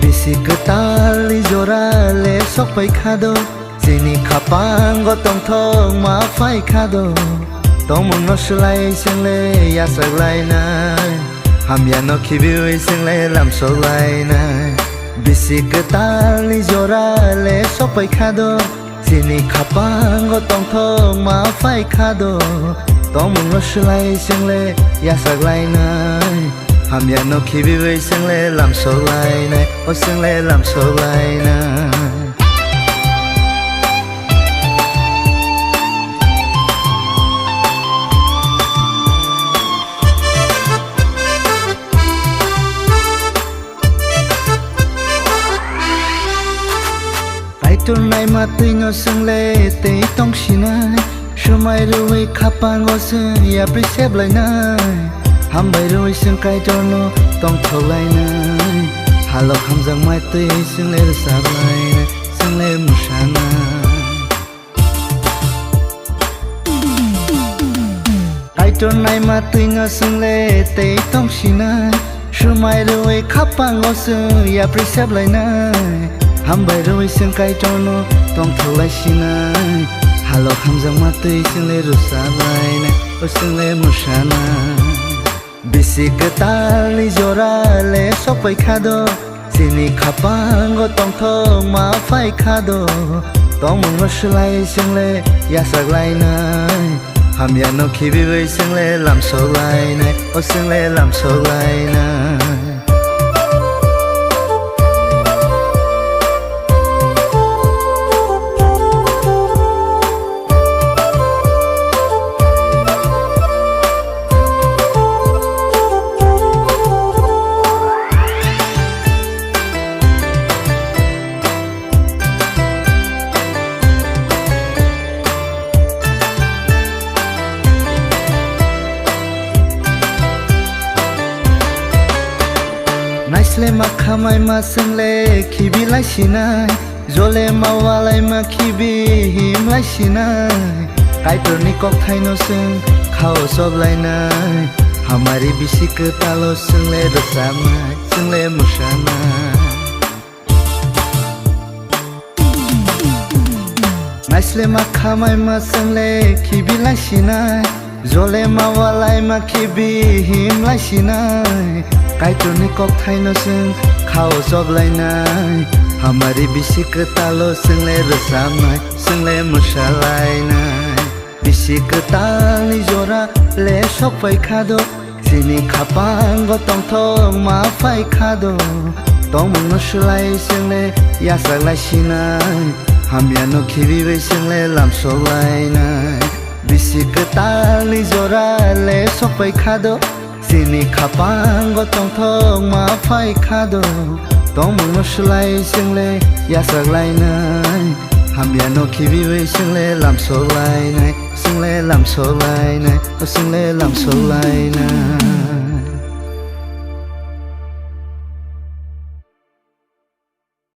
bisi kwtal jora le sok phai khado sini khapang go tong thong ma phai khado tong mong no slai sing le ya sak lai na ham ya no khibi sing le lam so lai na bisi kwtal jora le sok phai khado sini khapang go tong thong ma phai khado tong mong no slai sing le ya sak lai na ham ya no khibi với sing le làm so lai này ô sing le làm so lai na ai tuần này mà tươi ngô sing le tê tông xí na sớm mai rồi khapang ngô sing ya pri xếp lại na ham bay rồi sing kai cho nó tông thâu lại này halo ham giang mai tươi sing le sa lại này sing le musana kai cho này mà tươi ngô sing le tê tông xí na sớm mai rồi khapang ngô sing ya pri xếp lại này ham bay rồi sing kai cho nó tông thâu lại xí na halo ham giang mai tươi sing le sa lại này ô sing le musana bisi kwtal jora le sok phai khado sini khapang go tong thong ma phai khado tong mong no slai sing le ya sak lai na ham ya no khibi với sing le làm so lai này ô sing le làm so lai na nice le ma khamai ma sing le khibi lai sinai jole ma walai ma khibi him lai sinai kai tor ni kok thai no sing khao sob lai nai hamari bisi kwtal sing le rasama sing le musana nice le ma khamai ma sing le khibi lai sinai jole ma walai ma khibi him lai sinai kai tor ni kok thai no sing khao sob lai nai hamari bisi kwtal sing le rasama sing le musalai nai bisi kwtal jora le sok phai khado sini khapang go tong thong ma phai khado tong mong no slai sing le ya sak lai sinai ham ya no khibi với sing le làm so lai nai bisi kwtal jora le sok phai khado sini khapang go tong thong ma phai khado tong mong no slai sing le ya sak lai nai ham ya no khibi với sing le làm so lai nai sing le làm so lai nai sing le làm so lai nai